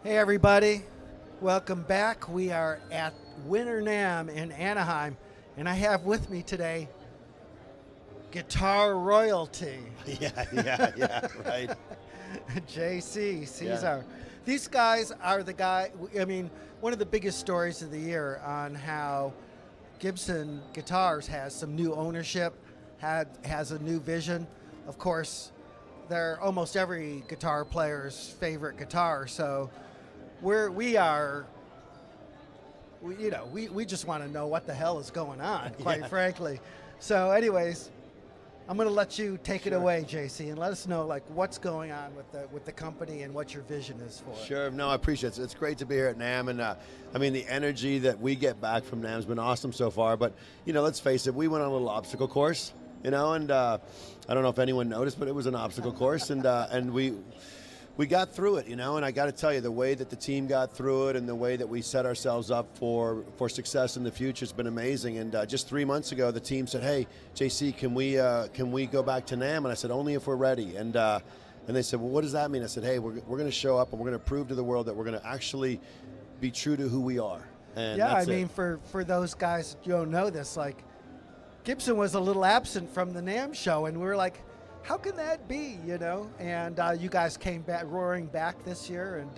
Hey everybody, welcome back. We are at Winter NAMM in Anaheim, and I have with me today guitar royalty. Yeah, right. JC, Yeah. Caesar. These guys are one of the biggest stories of the year on how Gibson Guitars has some new ownership, has a new vision. Of course, they're almost every guitar player's favorite guitar, so we just want to know what the hell is going on, quite Yeah. frankly. So, anyways, I'm going to let you take it Sure. away, JC, and let us know like what's going on with the company and what your vision is for it. Sure. No, I appreciate it. It's great to be here at NAMM, and the energy that we get back from NAMM has been awesome so far. But let's face it, we went on a little obstacle course, and I don't know if anyone noticed, but it was an obstacle course, and we got through it, and I got to tell you, the way that the team got through it and the way that we set ourselves up for success in the future has been amazing. And just 3 months ago, the team said, "Hey, JC, can we go back to NAMM?" And I said, "Only if we're ready." And they said, "Well, what does that mean?" I said, "Hey, we're going to show up and we're going to prove to the world that we're going to actually be true to who we are." And Yeah, that's I mean, it. for those guys that don't know this, like Gibson was a little absent from the NAMM show, and we were like, how can that be, And you guys came back, roaring back this year, and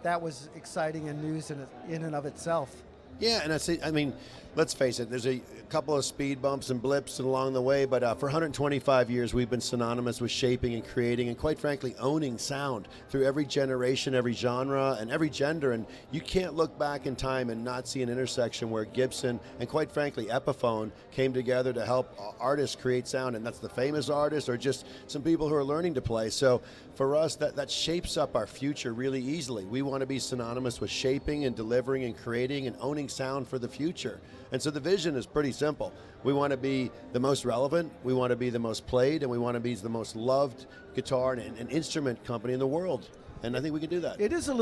that was exciting and news in and of itself. Yeah, and let's face it, there's a couple of speed bumps and blips along the way, but for 125 years, we've been synonymous with shaping and creating and, quite frankly, owning sound through every generation, every genre, and every gender. And you can't look back in time and not see an intersection where Gibson and, quite frankly, Epiphone came together to help artists create sound, and that's the famous artists or just some people who are learning to play. So for us, that shapes up our future really easily. We want to be synonymous with shaping and delivering and creating and owning sound for the future. And so the vision is pretty simple. We want to be the most relevant, we want to be the most played, and we want to be the most loved guitar and instrument company in the world. And I think we can do that. It is a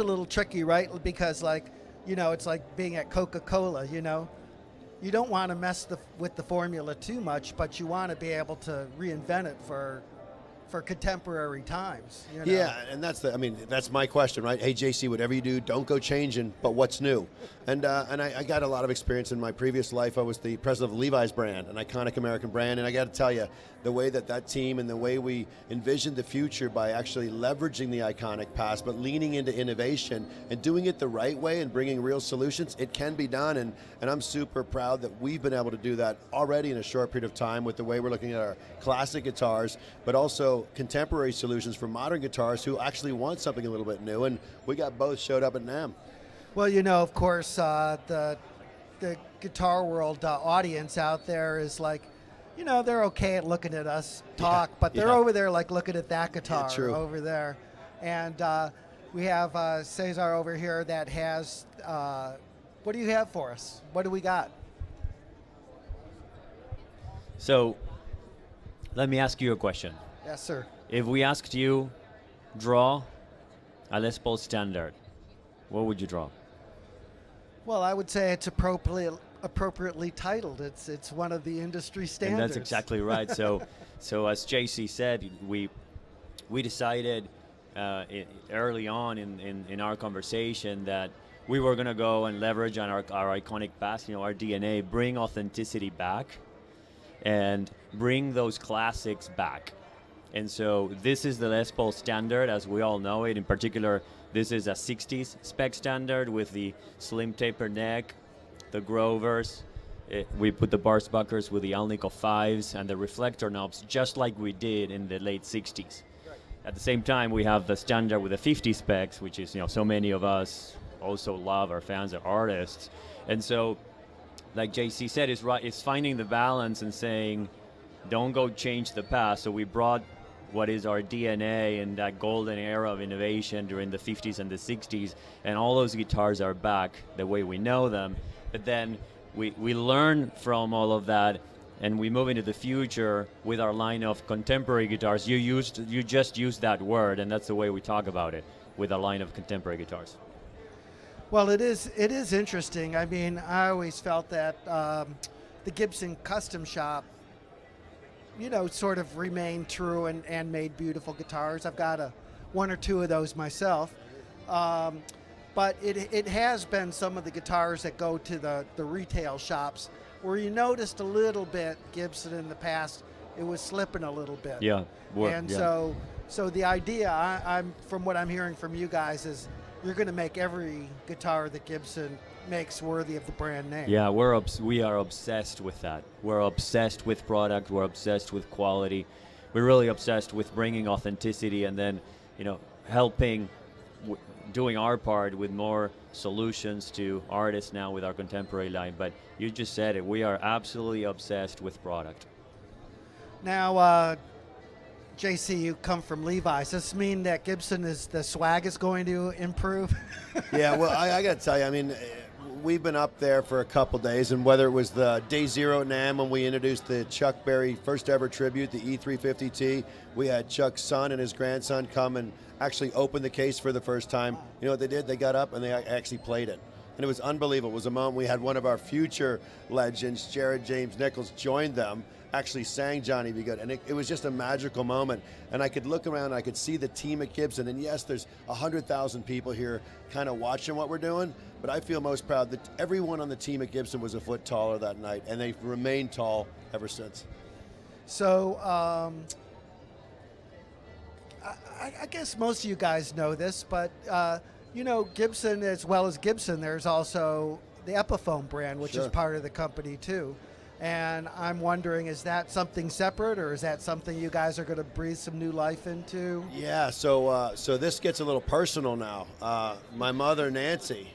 little tricky, right? Because it's like being at Coca-Cola, You don't want to mess with the formula too much, but you want to be able to reinvent it for contemporary times. Yeah, and that's my question, right? Hey, JC, whatever you do, don't go changing, but what's new? And I got a lot of experience in my previous life. I was the president of Levi's brand, an iconic American brand, and I got to tell you, the way that team and the way we envisioned the future by actually leveraging the iconic past, but leaning into innovation and doing it the right way and bringing real solutions, it can be done. And I'm super proud that we've been able to do that already in a short period of time with the way we're looking at our classic guitars, but also contemporary solutions for modern guitars who actually want something a little bit new. And we got both showed up at NAMM. Well, of course, the guitar world audience out there is like, they're okay at looking at us talk, but they're over there like looking at that guitar over there. And we have Cesar over here that has, what do you have for us? What do we got? So, let me ask you a question. Yes, sir. If we asked you, draw a Les Paul standard, what would you draw? Well, I would say it's appropriately titled. It's one of the industry standards. And that's exactly right. So as JC said, we decided early on in our conversation that we were going to go and leverage on our iconic past, our DNA, bring authenticity back, and bring those classics back. And so this is the Les Paul standard as we all know it. In particular, this is a 60s spec standard with the slim taper neck, the Grovers. We put the Barsbuckers with the Alnico 5s and the reflector knobs just like we did in the late 60s. Right. At the same time, we have the standard with the 50 specs, which is, so many of us also love, our fans, our artists. And so, like JC said, it's finding the balance and saying, don't go change the past. So we brought what is our DNA in that golden era of innovation during the 50s and the 60s, and all those guitars are back the way we know them. But then we learn from all of that, and we move into the future with our line of contemporary guitars. You just used that word, and that's the way we talk about it, with a line of contemporary guitars. Well, it is interesting. I mean, I always felt that the Gibson Custom Shop, sort of remained true and made beautiful guitars. I've got one or two of those myself. But it has been some of the guitars that go to the retail shops where you noticed a little bit Gibson in the past, it was slipping a little bit. Yeah. And so the idea, I'm from what I'm hearing from you guys, is you're going to make every guitar that Gibson makes worthy of the brand name. Yeah, we are obsessed with that. We're obsessed with product. We're obsessed with quality. We're really obsessed with bringing authenticity and then, helping, doing our part with more solutions to artists now with our contemporary line. But you just said it. We are absolutely obsessed with product. Now, JC, you come from Levi's. Does this mean that the swag is going to improve? Yeah, well, I got to tell you, I mean, we've been up there for a couple days, and whether it was the Day Zero at NAMM when we introduced the Chuck Berry first ever tribute, the E350T, we had Chuck's son and his grandson come and actually open the case for the first time. You know what they did? They got up and they actually played it. And it was unbelievable. It was a moment we had one of our future legends, Jared James Nichols, joined them, actually sang Johnny Be Good, and it was just a magical moment. And I could look around and I could see the team at Gibson, and yes, there's 100,000 people here kind of watching what we're doing, but I feel most proud that everyone on the team at Gibson was a foot taller that night, and they've remained tall ever since. So I guess most of you guys know this, but Gibson, as well as Gibson, there's also the Epiphone brand, which is part of the company too. And I'm wondering, is that something separate, or is that something you guys are going to breathe some new life into? Yeah, so this gets a little personal now. My mother, Nancy,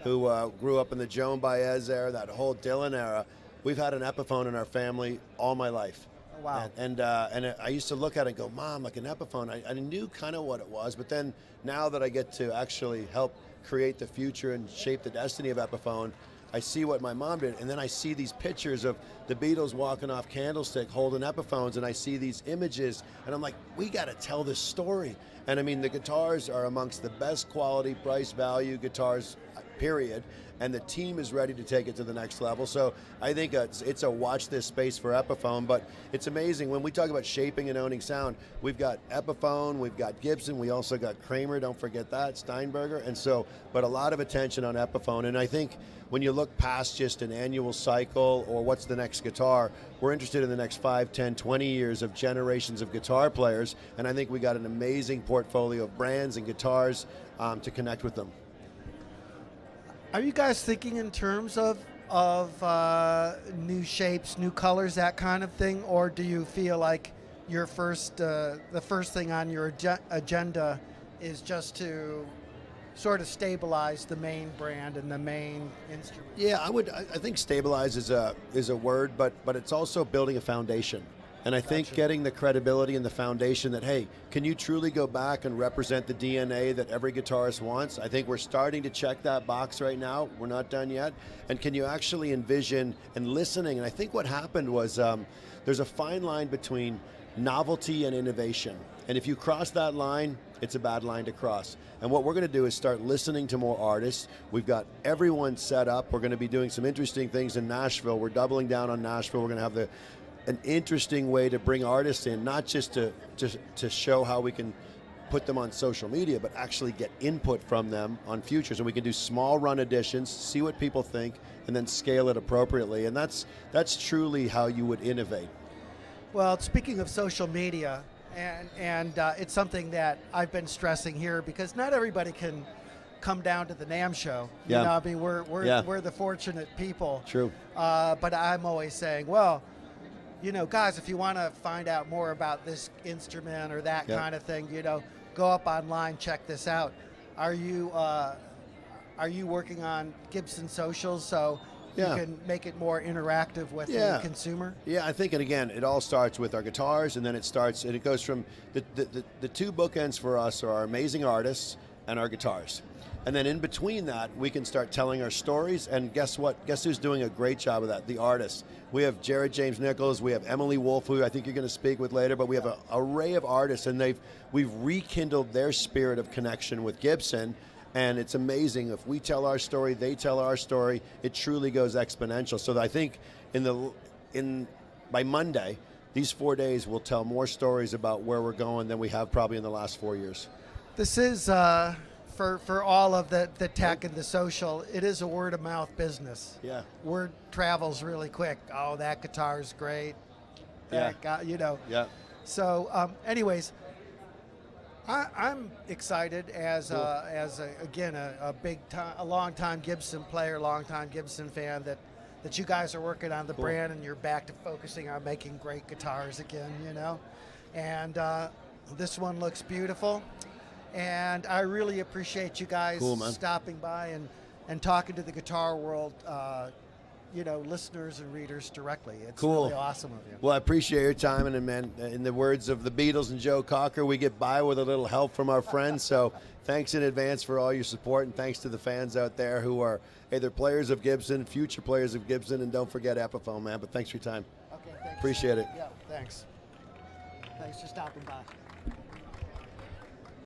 who grew up in the Joan Baez era, that whole Dylan era, we've had an Epiphone in our family all my life. Oh, wow. And I used to look at it and go, Mom, like an Epiphone. I knew kind of what it was, but then now that I get to actually help create the future and shape the destiny of Epiphone, I see what my mom did, and then I see these pictures of the Beatles walking off Candlestick holding Epiphones, and I see these images, and I'm like, we got to tell this story. And I mean, the guitars are amongst the best quality, price, value guitars, period, and the team is ready to take it to the next level. So I think it's a watch this space for Epiphone, but it's amazing. When we talk about shaping and owning sound, we've got Epiphone, we've got Gibson, we also got Kramer, don't forget that, Steinberger, and so, but a lot of attention on Epiphone. And I think when you look past just an annual cycle or what's the next guitar, we're interested in the next 5, 10, 20 years of generations of guitar players, and I think we got an amazing portfolio of brands and guitars to connect with them. Are you guys thinking in terms of new shapes, new colors, that kind of thing, or do you feel like the first thing on your agenda is just to sort of stabilize the main brand and the main instrument? Yeah, I think stabilize is a word, but it's also building a foundation. And I think getting the credibility and the foundation that, hey, can you truly go back and represent the DNA that every guitarist wants? I think we're starting to check that box right now. We're not done yet. And can you actually envision and listening? And I think what happened was there's a fine line between novelty and innovation. And if you cross that line, it's a bad line to cross. And what we're going to do is start listening to more artists. We've got everyone set up. We're going to be doing some interesting things in Nashville. We're doubling down on Nashville. We're going to have an interesting way to bring artists in, not just to show how we can put them on social media, but actually get input from them on futures. And we can do small run editions, see what people think, and then scale it appropriately. And that's truly how you would innovate. Well, speaking of social media, and it's something that I've been stressing here because not everybody can come down to the NAMM show. Yeah. You know, I mean, we're the fortunate people. True. But I'm always saying, well, guys, if you want to find out more about this instrument or that kind of thing, go up online, check this out. Are you working on Gibson socials so you can make it more interactive with the consumer? Yeah, I think, and again, it all starts with our guitars, and then it goes from the two bookends for us are our amazing artists and our guitars. And then in between that, we can start telling our stories, and guess what? Guess who's doing a great job of that? The artists. We have Jared James Nichols, we have Emily Wolfe, who I think you're going to speak with later, but we have an array of artists, and we've rekindled their spirit of connection with Gibson, and it's amazing. If we tell our story, they tell our story, it truly goes exponential. So I think by Monday, these 4 days will tell more stories about where we're going than we have probably in the last 4 years. This is for all of the tech and the social, it is a word of mouth business. Yeah. Word travels really quick. Oh, that guitar's great. Yeah. Yeah. So, anyways, I'm excited as Cool. a long time Gibson player, long time Gibson fan that you guys are working on the Cool. brand and you're back to focusing on making great guitars again. And this one looks beautiful. And I really appreciate you guys Cool, man. stopping by and talking to the guitar world, listeners and readers directly. It's Cool. really awesome of you. Well, I appreciate your time, and man, in the words of the Beatles and Joe Cocker, we get by with a little help from our friends. So thanks in advance for all your support, and thanks to the fans out there who are either players of Gibson, future players of Gibson, and don't forget Epiphone, man. But thanks for your time. Okay, thanks. Appreciate it. Yeah, thanks. Thanks for stopping by.